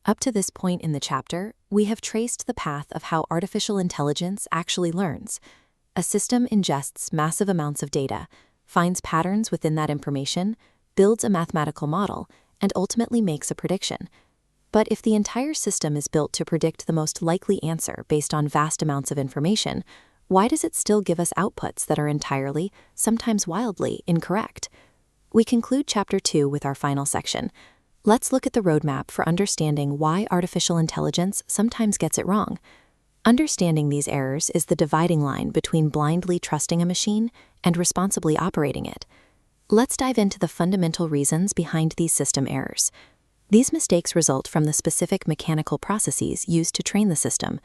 Up to this point in the chapter, we have traced the path of how artificial intelligence actually learns. A system ingests massive amounts of data, finds patterns within that information, builds a mathematical model, and ultimately makes a prediction. But if the entire system is built to predict the most likely answer based on vast amounts of information, why does it still give us outputs that are entirely, sometimes wildly, incorrect? We conclude Chapter 2 with our final section. Let's look at the roadmap for understanding why artificial intelligence sometimes gets it wrong. Understanding these errors is the dividing line between blindly trusting a machine and responsibly operating it. Let's dive into the fundamental reasons behind these system errors. These mistakes result from the specific mechanical processes used to train the system.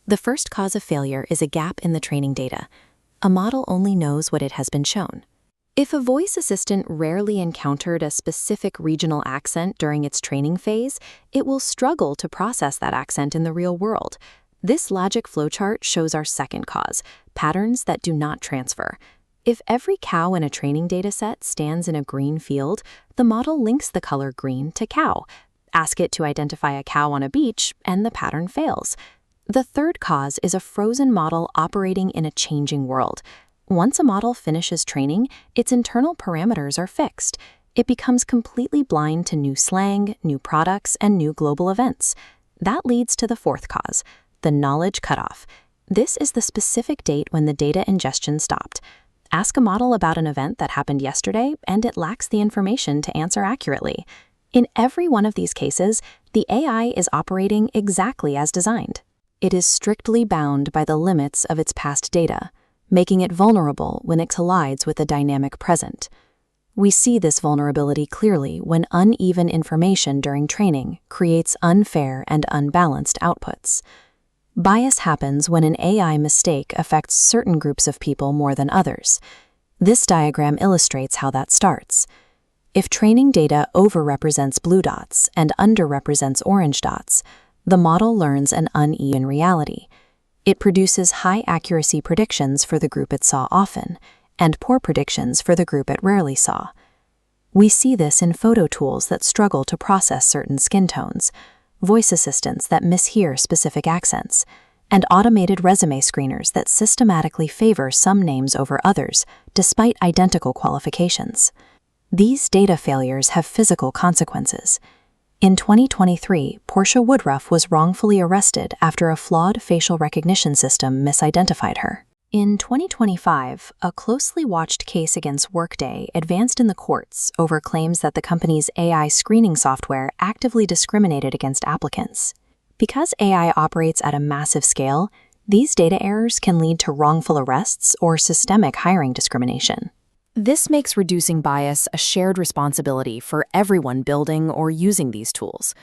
The first cause of failure is a gap in the training data. A model only knows what it has been shown. If a voice assistant rarely encountered a specific regional accent during its training phase, it will struggle to process that accent in the real world. This logic flowchart shows our second cause, patterns that do not transfer. If every cow in a training dataset stands in a green field, the model links the color green to cow. Ask it to identify a cow on a beach, and the pattern fails. The third cause is a frozen model operating in a changing world. Once a model finishes training, its internal parameters are fixed. It becomes completely blind to new slang, new products, and new global events. That leads to the fourth cause, the knowledge cutoff. This is the specific date when the data ingestion stopped. Ask a model about an event that happened yesterday, and it lacks the information to answer accurately. In every one of these cases, the AI is operating exactly as designed. It is strictly bound by the limits of its past data, making it vulnerable when it collides with the dynamic present. We see this vulnerability clearly when uneven information during training creates unfair and unbalanced outputs. Bias happens when an AI mistake affects certain groups of people more than others. This diagram illustrates how that starts. If training data overrepresents blue dots and underrepresents orange dots, the model learns an uneven reality. It produces high-accuracy predictions for the group it saw often, and poor predictions for the group it rarely saw. We see this in photo tools that struggle to process certain skin tones, voice assistants that mishear specific accents, and automated resume screeners that systematically favor some names over others, despite identical qualifications. These data failures have physical consequences. In 2023, Portia Woodruff was wrongfully arrested after a flawed facial recognition system misidentified her. In 2025, a closely watched case against Workday advanced in the courts over claims that the company's AI screening software actively discriminated against applicants. Because AI operates at a massive scale, these data errors can lead to wrongful arrests or systemic hiring discrimination. This makes reducing bias a shared responsibility for everyone building or using these tools.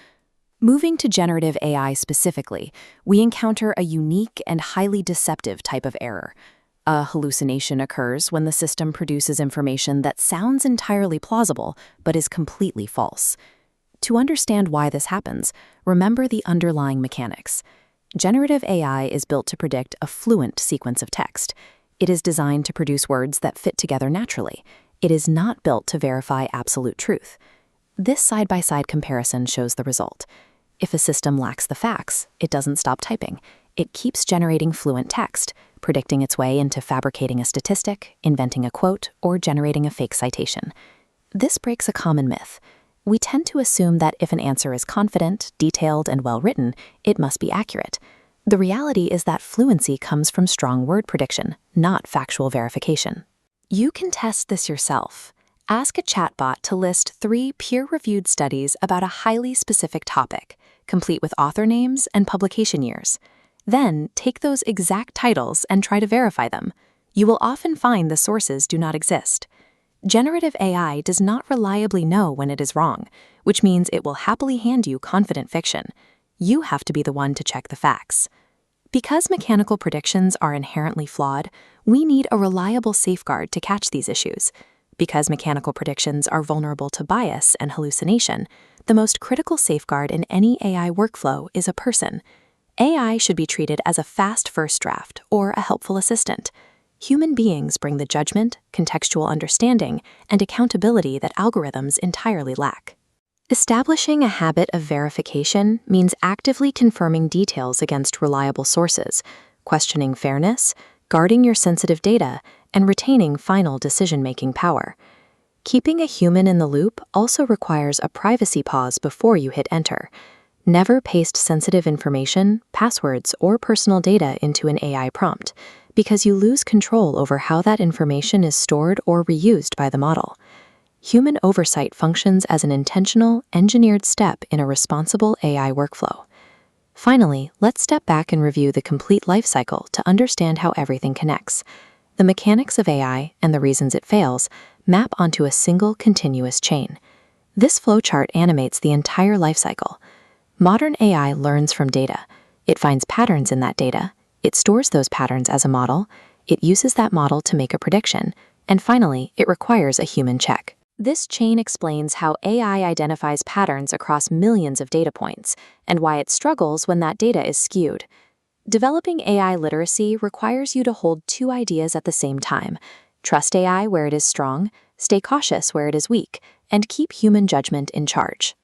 Moving to generative AI specifically, we encounter a unique and highly deceptive type of error. A hallucination occurs when the system produces information that sounds entirely plausible but is completely false. To understand why this happens, remember the underlying mechanics. Generative AI is built to predict a fluent sequence of text. It is designed to produce words that fit together naturally. It is not built to verify absolute truth. This side-by-side comparison shows the result. If a system lacks the facts, it doesn't stop typing. It keeps generating fluent text, predicting its way into fabricating a statistic, inventing a quote, or generating a fake citation. This breaks a common myth. We tend to assume that if an answer is confident, detailed, and well-written, it must be accurate. The reality is that fluency comes from strong word prediction, not factual verification. You can test this yourself. Ask a chatbot to list 3 peer-reviewed studies about a highly specific topic, complete with author names and publication years. Then, take those exact titles and try to verify them. You will often find the sources do not exist. Generative AI does not reliably know when it is wrong, which means it will happily hand you confident fiction. You have to be the one to check the facts. Because mechanical predictions are inherently flawed, we need a reliable safeguard to catch these issues. Because mechanical predictions are vulnerable to bias and hallucination, the most critical safeguard in any AI workflow is a person. AI should be treated as a fast first draft or a helpful assistant. Human beings bring the judgment, contextual understanding, and accountability that algorithms entirely lack. Establishing a habit of verification means actively confirming details against reliable sources, questioning fairness, guarding your sensitive data, and retaining final decision-making power. Keeping a human in the loop also requires a privacy pause before you hit enter. Never paste sensitive information, passwords, or personal data into an AI prompt, because you lose control over how that information is stored or reused by the model. Human oversight functions as an intentional, engineered step in a responsible AI workflow. Finally, let's step back and review the complete life cycle to understand how everything connects. The mechanics of AI and the reasons it fails map onto a single continuous chain. This flowchart animates the entire life cycle. Modern AI learns from data. It finds patterns in that data. It stores those patterns as a model. It uses that model to make a prediction. And finally, it requires a human check. This chain explains how AI identifies patterns across millions of data points, and why it struggles when that data is skewed. Developing AI literacy requires you to hold two ideas at the same time. Trust AI where it is strong, stay cautious where it is weak, and keep human judgment in charge.